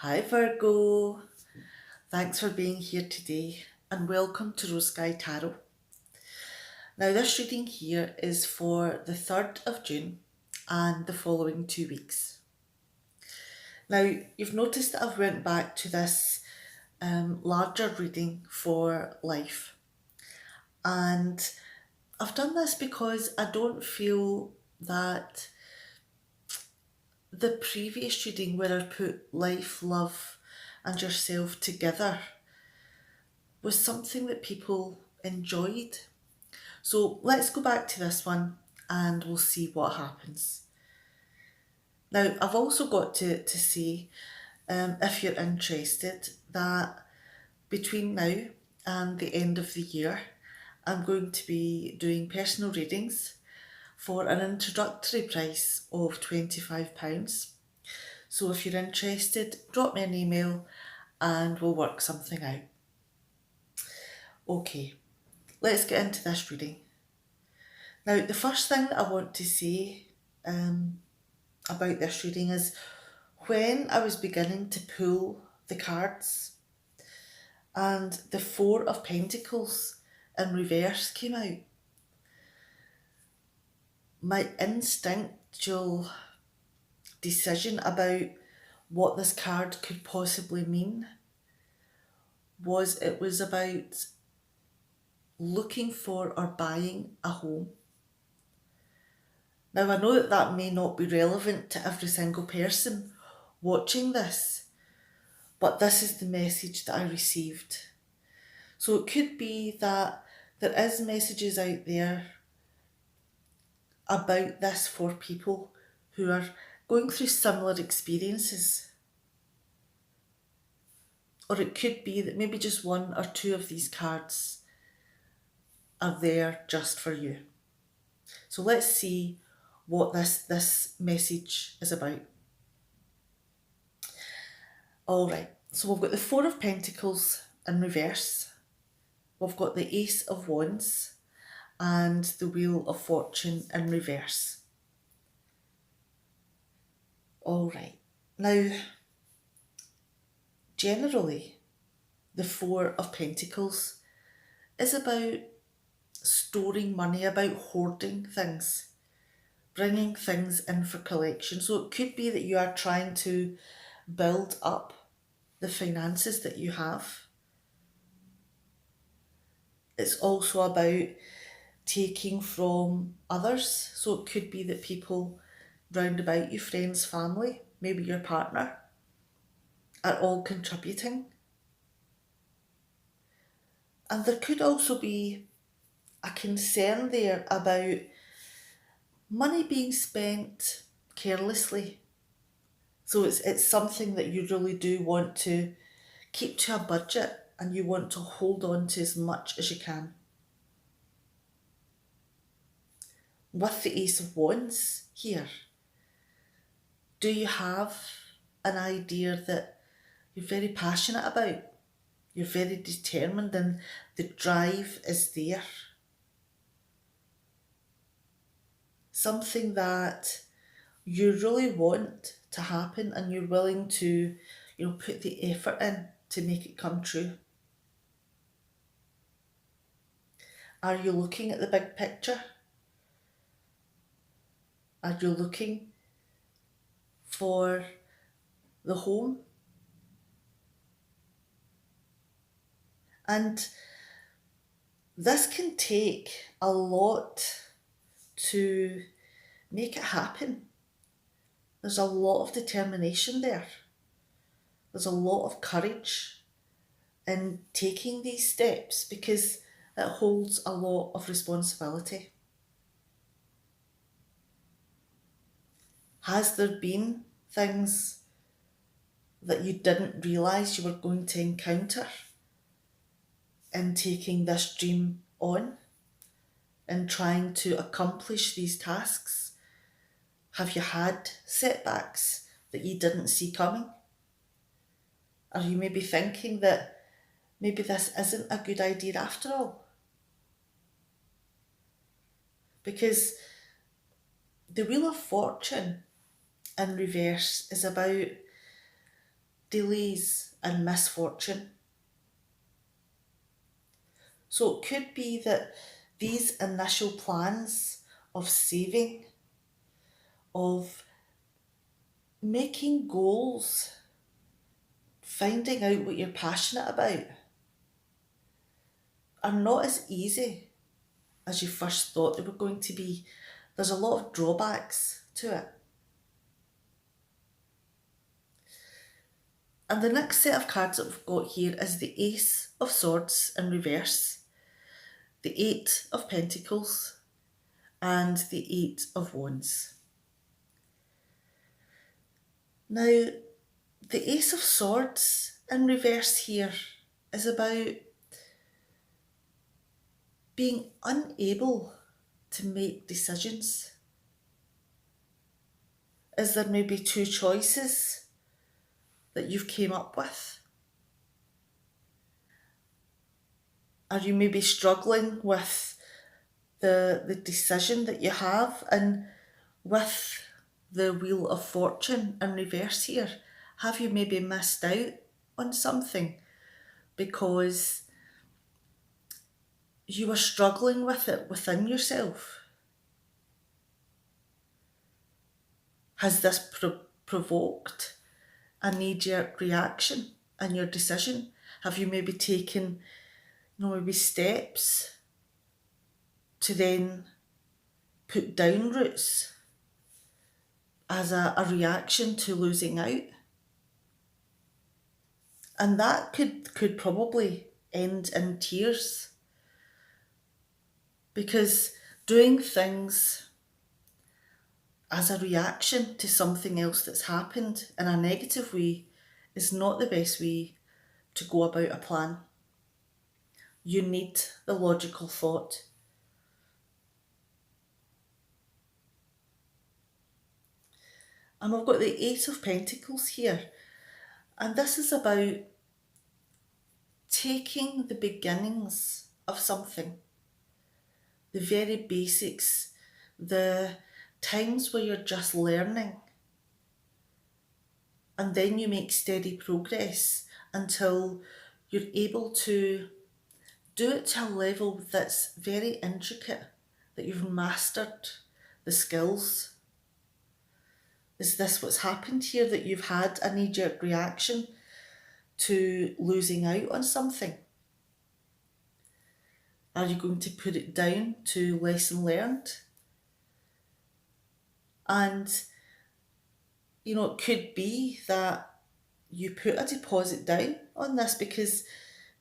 Hi Virgo, thanks for being here today and welcome to Rose Sky Tarot. Now this reading here is for the 3rd of June and the following 2 weeks. Now you've noticed that I've went back to this larger reading for life, and I've done this because I don't feel that the previous reading where I put life, love and yourself together was something that people enjoyed. So let's go back to this one and we'll see what happens. Now, I've also got to say, if you're interested, that between now and the end of the year, I'm going to be doing personal readings for an introductory price of £25. So if you're interested, drop me an email and we'll work something out. Okay, let's get into this reading. Now, the first thing that I want to say about this reading is when I was beginning to pull the cards and the Four of Pentacles in reverse came out, my instinctual decision about what this card could possibly mean was it was about looking for or buying a home. Now, I know that that may not be relevant to every single person watching this, but this is the message that I received. So it could be that there is messages out there about this for people who are going through similar experiences. Or it could be that maybe just one or two of these cards are there just for you. So let's see what this message is about. Alright, so we've got the Four of Pentacles in reverse. We've got the Ace of Wands and the Wheel of Fortune in reverse. Alright, now generally the Four of Pentacles is about storing money, about hoarding things, bringing things in for collection. So it could be that you are trying to build up the finances that you have. It's also about taking from others. So it could be that people round about you, friends, family, maybe your partner, are all contributing. And there could also be a concern there about money being spent carelessly. So it's something that you really do want to keep to a budget and you want to hold on to as much as you can. With the Ace of Wands here, do you have an idea that you're very passionate about? You're very determined and the drive is there. Something that you really want to happen and you're willing to, put the effort in to make it come true. Are you looking at the big picture? Are you looking for the home? And this can take a lot to make it happen. There's a lot of determination there. There's a lot of courage in taking these steps because it holds a lot of responsibility. Has there been things that you didn't realise you were going to encounter in taking this dream on, in trying to accomplish these tasks? Have you had setbacks that you didn't see coming? Are you maybe thinking that maybe this isn't a good idea after all? Because the Wheel of Fortune in reverse is about delays and misfortune. So it could be that these initial plans of saving, of making goals, finding out what you're passionate about, are not as easy as you first thought they were going to be. There's a lot of drawbacks to it. And the next set of cards that we've got here is the Ace of Swords in reverse, the Eight of Pentacles, and the Eight of Wands. Now, the Ace of Swords in reverse here is about being unable to make decisions. Is there maybe two choices that you've came up with? Are you maybe struggling with the decision that you have? And with the Wheel of Fortune in reverse here, have you maybe missed out on something because you were struggling with it within yourself? Has this provoked a knee-jerk reaction in your decision? Have you maybe taken, maybe steps to then put down roots as a reaction to losing out? And that could probably end in tears, because doing things as a reaction to something else that's happened in a negative way is not the best way to go about a plan. You need the logical thought. And we've got the Eight of Pentacles here. And this is about taking the beginnings of something, the very basics, the times where you're just learning, and then you make steady progress until you're able to do it to a level that's very intricate, that you've mastered the skills. Is this what's happened here, that you've had a knee-jerk reaction to losing out on something? Are you going to put it down to lesson learned? And, it could be that you put a deposit down on this, because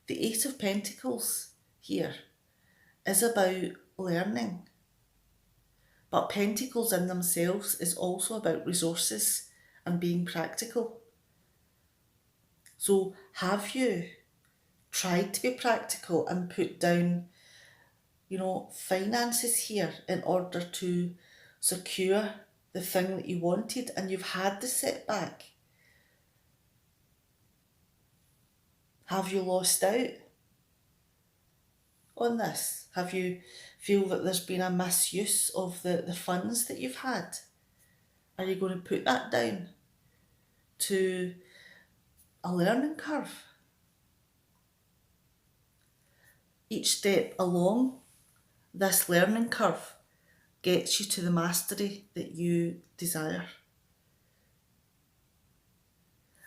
the Eight of Pentacles here is about learning. But Pentacles in themselves is also about resources and being practical. So have you tried to be practical and put down, finances here in order to secure the thing that you wanted, and you've had the setback? Have you lost out on this? Have you feel that there's been a misuse of the funds that you've had? Are you going to put that down to a learning curve? Each step along this learning curve gets you to the mastery that you desire.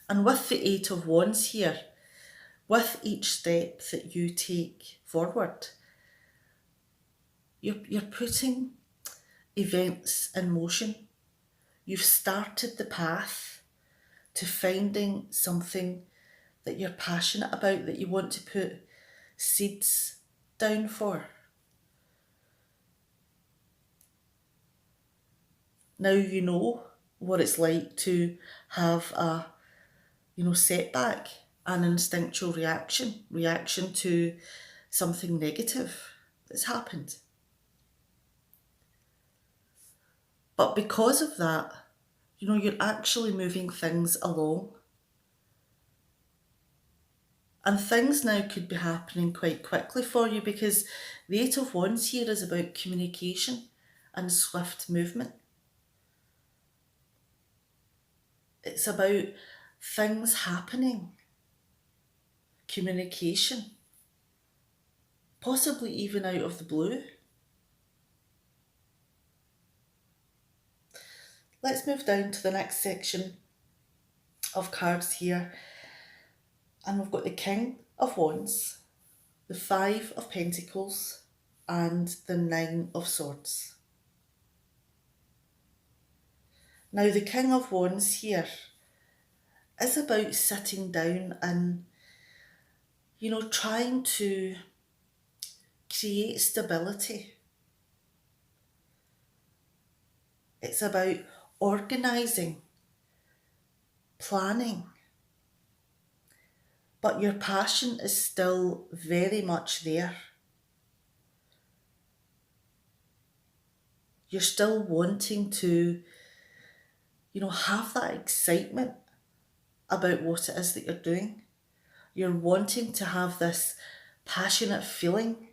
And with the Eight of Wands here, with each step that you take forward, you're putting events in motion. You've started the path to finding something that you're passionate about, that you want to put seeds down for. Now you know what it's like to have a, setback, an instinctual reaction to something negative that's happened. But because of that, you're actually moving things along. And things now could be happening quite quickly for you, because the Eight of Wands here is about communication and swift movement. It's about things happening, communication, possibly even out of the blue. Let's move down to the next section of cards here. And we've got the King of Wands, the Five of Pentacles, and the Nine of Swords. Now, the King of Wands here is about sitting down and, trying to create stability. It's about organising, planning. But your passion is still very much there. You're still wanting to, have that excitement about what it is that you're doing. You're wanting to have this passionate feeling,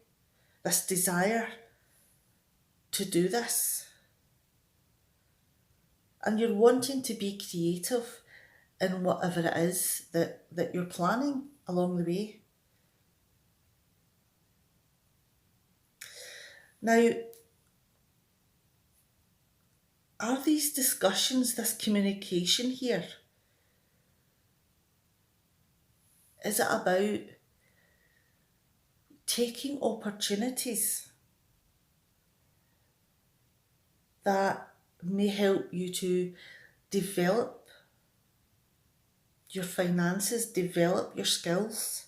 this desire to do this. And you're wanting to be creative in whatever it is that you're planning along the way. Now, are these discussions, this communication here, is it about taking opportunities that may help you to develop your finances, develop your skills,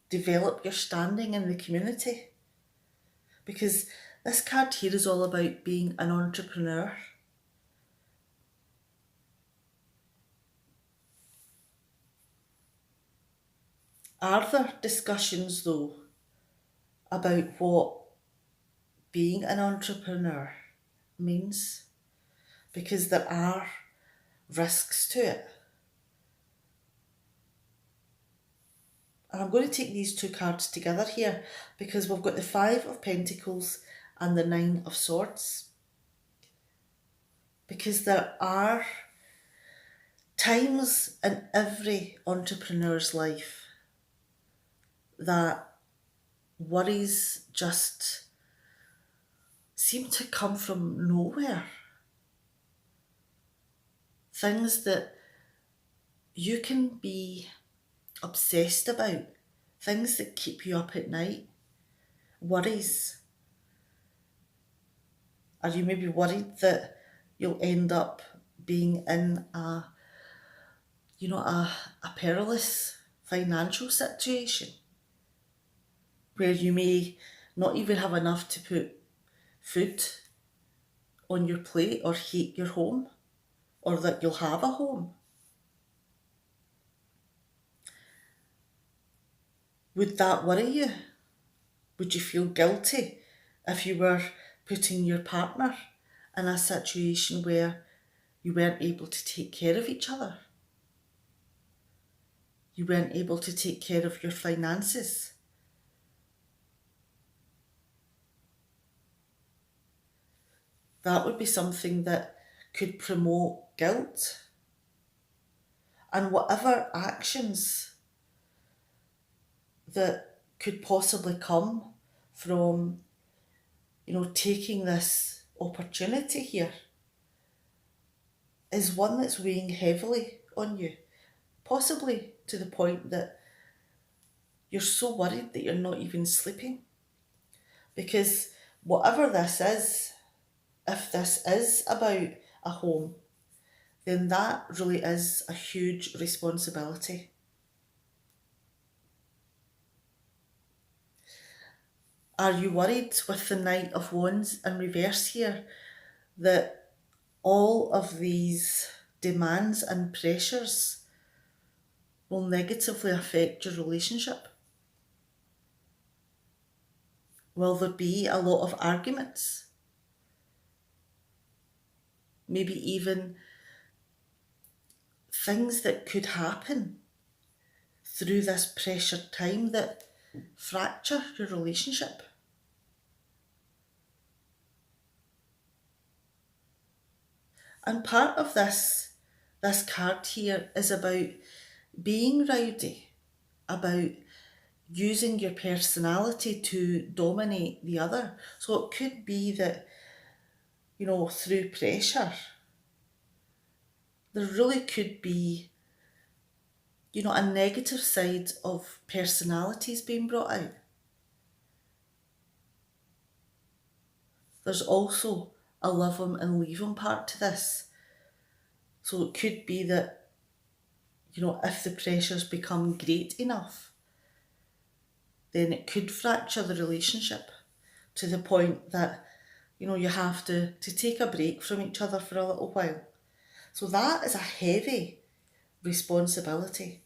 develop your standing in the community? Because this card here is all about being an entrepreneur. Are there discussions though about what being an entrepreneur means? Because there are risks to it. And I'm going to take these two cards together here because we've got the Five of Pentacles and the Nine of Swords. Because there are times in every entrepreneur's life that worries just seem to come from nowhere. Things that you can be obsessed about, things that keep you up at night, worries. Are you maybe worried that you'll end up being in a perilous financial situation where you may not even have enough to put food on your plate or heat your home, or that you'll have a home? Would that worry you? Would you feel guilty if you were putting your partner in a situation where you weren't able to take care of each other? You weren't able to take care of your finances? That would be something that could promote guilt. And whatever actions that could possibly come from, taking this opportunity here is one that's weighing heavily on you, possibly to the point that you're so worried that you're not even sleeping. Because whatever this is, if this is about a home, then that really is a huge responsibility. Are you worried with the Knight of Wands in reverse here that all of these demands and pressures will negatively affect your relationship? Will there be a lot of arguments? Maybe even things that could happen through this pressured time that fracture your relationship? And part of this This card here is about being rowdy, about using your personality to dominate the other. So it could be that, through pressure, there really could be, a negative side of personalities being brought out. There's also a love 'em and leave 'em part to this. So it could be that, if the pressures become great enough, then it could fracture the relationship to the point that, you have to take a break from each other for a little while. So that is a heavy responsibility.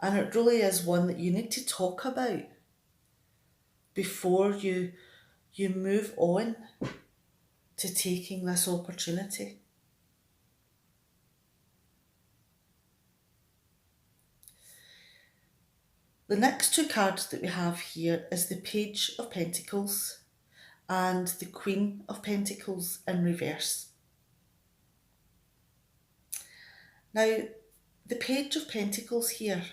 And it really is one that you need to talk about before you move on to taking this opportunity. The next two cards that we have here is the Page of Pentacles and the Queen of Pentacles in reverse. Now, the Page of Pentacles here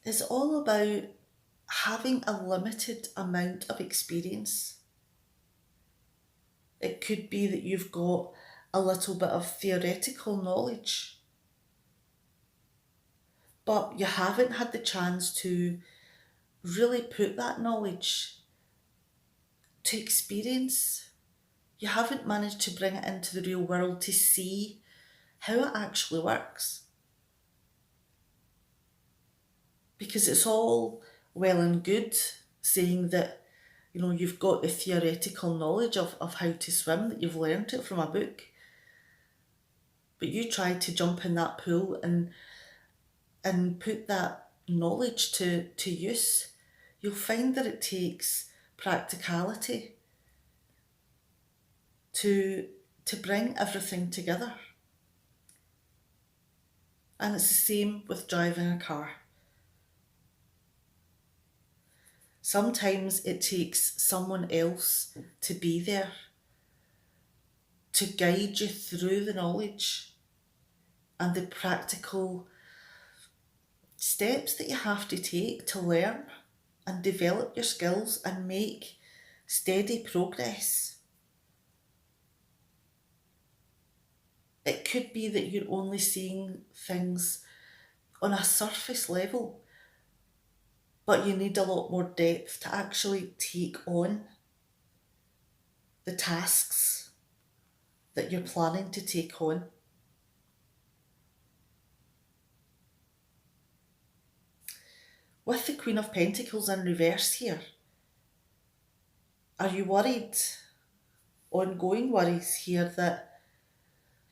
is all about having a limited amount of experience. It could be that you've got a little bit of theoretical knowledge, but you haven't had the chance to really put that knowledge to experience. You haven't managed to bring it into the real world to see how it actually works. Because it's all well and good saying that, you've got the theoretical knowledge of how to swim, that you've learned it from a book. But you try to jump in that pool and put that knowledge to use, you'll find that it takes practicality to bring everything together. And it's the same with driving a car. Sometimes it takes someone else to be there, to guide you through the knowledge and the practical steps that you have to take to learn and develop your skills and make steady progress. It could be that you're only seeing things on a surface level, but you need a lot more depth to actually take on the tasks that you're planning to take on. With the Queen of Pentacles in reverse here, are you worried, ongoing worries here, that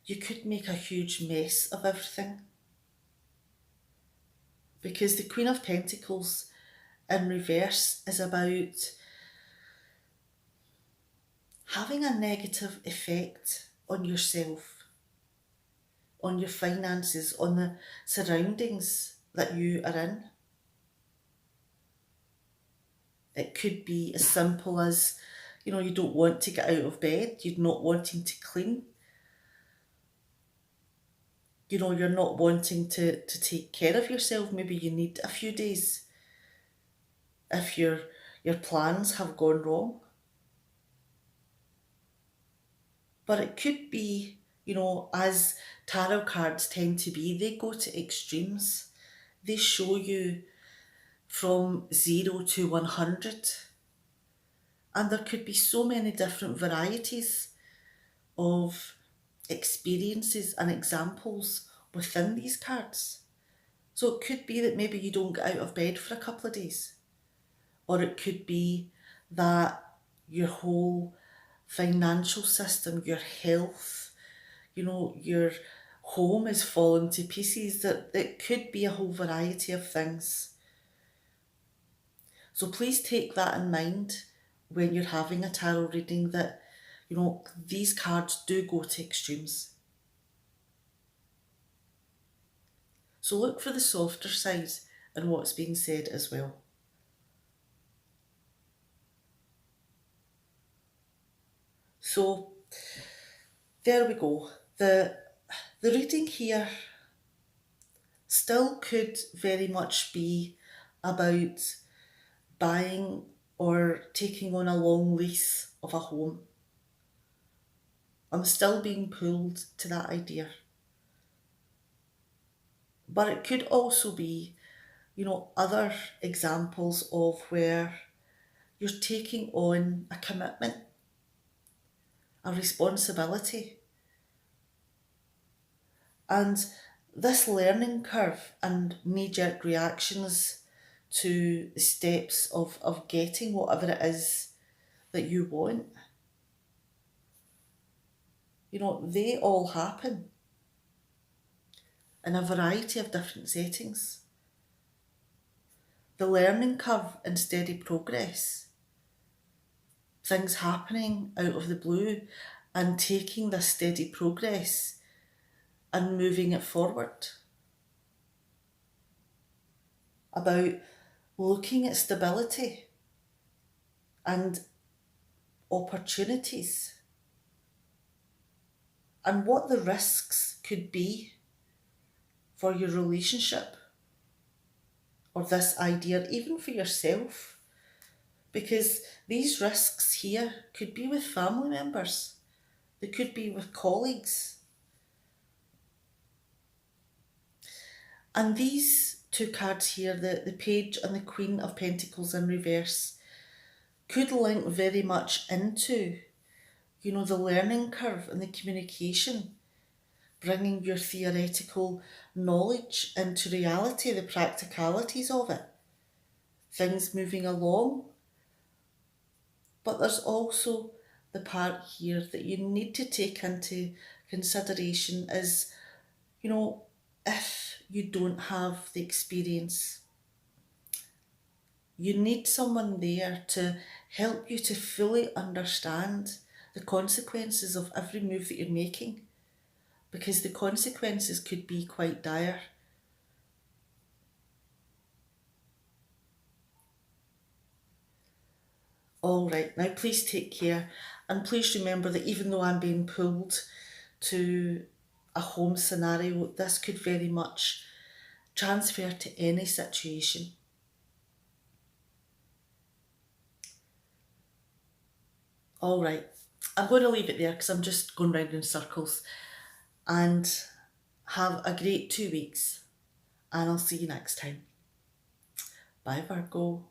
you could make a huge mess of everything? Because the Queen of Pentacles in reverse is about having a negative effect on yourself, on your finances, on the surroundings that you are in. It could be as simple as, you don't want to get out of bed, you're not wanting to clean, you're not wanting to take care of yourself. Maybe you need a few days if your plans have gone wrong. But it could be, as tarot cards tend to be, they go to extremes. They show you from 0 to 100. And there could be so many different varieties of experiences and examples within these cards. So it could be that maybe you don't get out of bed for a couple of days. Or it could be that your whole financial system, your health, your home is falling to pieces. That it could be a whole variety of things. So please take that in mind when you're having a tarot reading, that, these cards do go to extremes. So look for the softer side in what's being said as well. So there we go. The reading here still could very much be about buying or taking on a long lease of a home. I'm still being pulled to that idea. But it could also be, other examples of where you're taking on a commitment, a responsibility. And this learning curve and knee-jerk reactions to the steps of getting whatever it is that you want, they all happen in a variety of different settings. The learning curve and steady progress, things happening out of the blue and taking this steady progress and moving it forward. About looking at stability and opportunities and what the risks could be for your relationship or this idea, even for yourself. Because these risks here could be with family members, they could be with colleagues. And these two cards here, the Page and the Queen of Pentacles in reverse, could link very much into, the learning curve and the communication, bringing your theoretical knowledge into reality, the practicalities of it, things moving along. But there's also the part here that you need to take into consideration is, if you don't have the experience, you need someone there to help you to fully understand the consequences of every move that you're making, because the consequences could be quite dire. All right, now please take care, and please remember that even though I'm being pulled to a home scenario, this could very much transfer to any situation. All right, I'm going to leave it there because I'm just going round in circles. And have a great 2 weeks, and I'll see you next time. Bye, Virgo.